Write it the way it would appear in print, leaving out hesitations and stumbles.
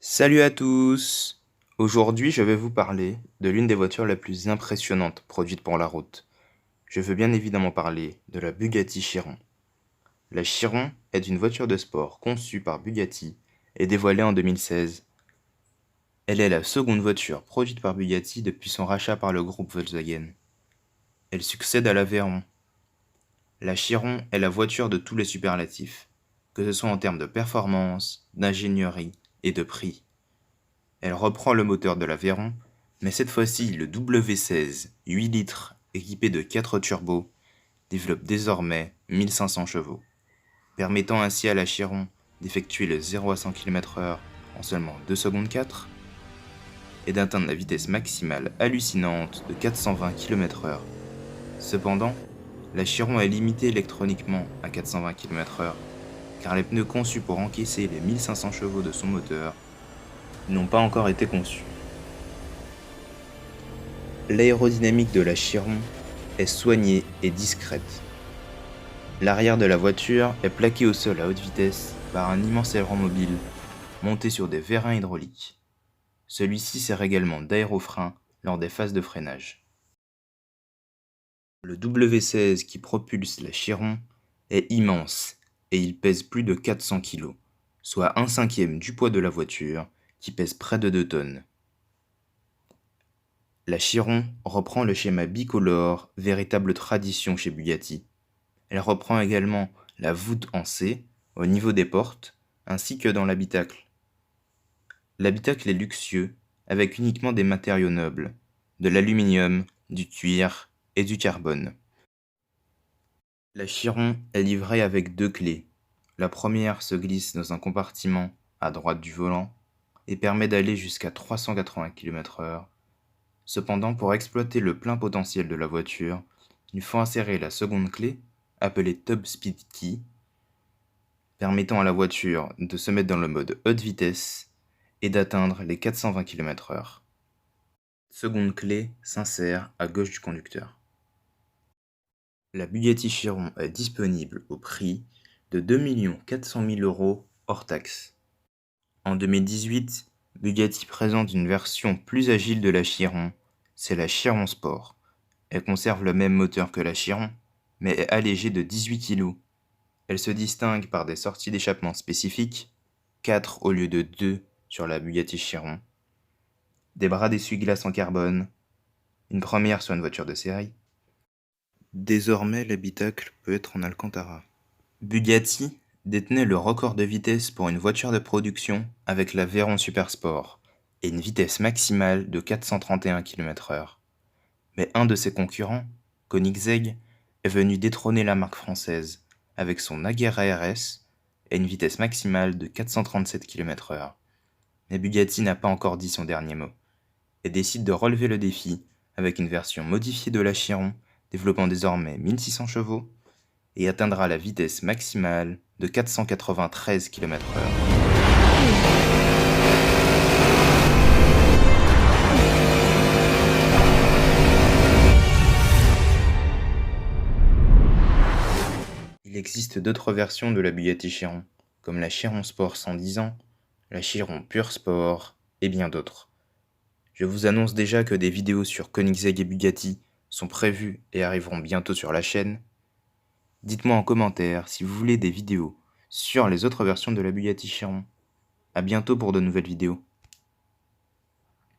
Salut à tous! Aujourd'hui, je vais vous parler de l'une des voitures les plus impressionnantes produites pour la route. Je veux bien évidemment parler de la Bugatti Chiron. La Chiron est une voiture de sport conçue par Bugatti et dévoilée en 2016. Elle est la seconde voiture produite par Bugatti depuis son rachat par le groupe Volkswagen. Elle succède à la Veyron. La Chiron est la voiture de tous les superlatifs, que ce soit en termes de performance, d'ingénierie et de prix. Elle reprend le moteur de la Veyron, mais cette fois-ci le W16 8 litres équipé de 4 turbos développe désormais 1500 chevaux, permettant ainsi à la Chiron d'effectuer le 0 à 100 km/h en seulement 2 secondes 4 et d'atteindre la vitesse maximale hallucinante de 420 km/h. Cependant, la Chiron est limitée électroniquement à 420 km/h car les pneus conçus pour encaisser les 1500 chevaux de son moteur n'ont pas encore été conçus. L'aérodynamique de la Chiron est soignée et discrète. L'arrière de la voiture est plaqué au sol à haute vitesse par un immense aileron mobile monté sur des vérins hydrauliques. Celui-ci sert également d'aérofrein lors des phases de freinage. Le W16 qui propulse la Chiron est immense et il pèse plus de 400 kg, soit 1/5 du poids de la voiture qui pèse près de 2 tonnes. La Chiron reprend le schéma bicolore, véritable tradition chez Bugatti. Elle reprend également la voûte en C au niveau des portes, ainsi que dans l'habitacle. L'habitacle est luxueux, avec uniquement des matériaux nobles, de l'aluminium, du cuir et du carbone. La Chiron est livrée avec 2 clés. La première se glisse dans un compartiment à droite du volant et permet d'aller jusqu'à 380 km/h. Cependant, pour exploiter le plein potentiel de la voiture, il faut insérer la seconde clé, appelée Top Speed Key, permettant à la voiture de se mettre dans le mode haute vitesse et d'atteindre les 420 km/h. Seconde clé s'insère à gauche du conducteur. La Bugatti Chiron est disponible au prix de 2 400 000 € hors taxe. En 2018, Bugatti présente une version plus agile de la Chiron, c'est la Chiron Sport. Elle conserve le même moteur que la Chiron, mais est allégée de 18 kg. Elle se distingue par des sorties d'échappement spécifiques, 4 au lieu de 2 sur la Bugatti Chiron, des bras d'essuie-glace en carbone, une première sur une voiture de série. Désormais, l'habitacle peut être en Alcantara. Bugatti détenait le record de vitesse pour une voiture de production avec la Veyron Supersport et une vitesse maximale de 431 km/h. Mais un de ses concurrents, Koenigsegg, est venu détrôner la marque française avec son Agera RS et une vitesse maximale de 437 km/h. Mais Bugatti n'a pas encore dit son dernier mot et décide de relever le défi avec une version modifiée de la Chiron développant désormais 1600 chevaux et atteindra la vitesse maximale de 493 km/h. Il existe d'autres versions de la Bugatti Chiron, comme la Chiron Sport 110 ans, la Chiron Pure Sport et bien d'autres. Je vous annonce déjà que des vidéos sur Koenigsegg et Bugatti sont prévues et arriveront bientôt sur la chaîne. Dites-moi en commentaire si vous voulez des vidéos sur les autres versions de la Bugatti Chiron. A bientôt pour de nouvelles vidéos.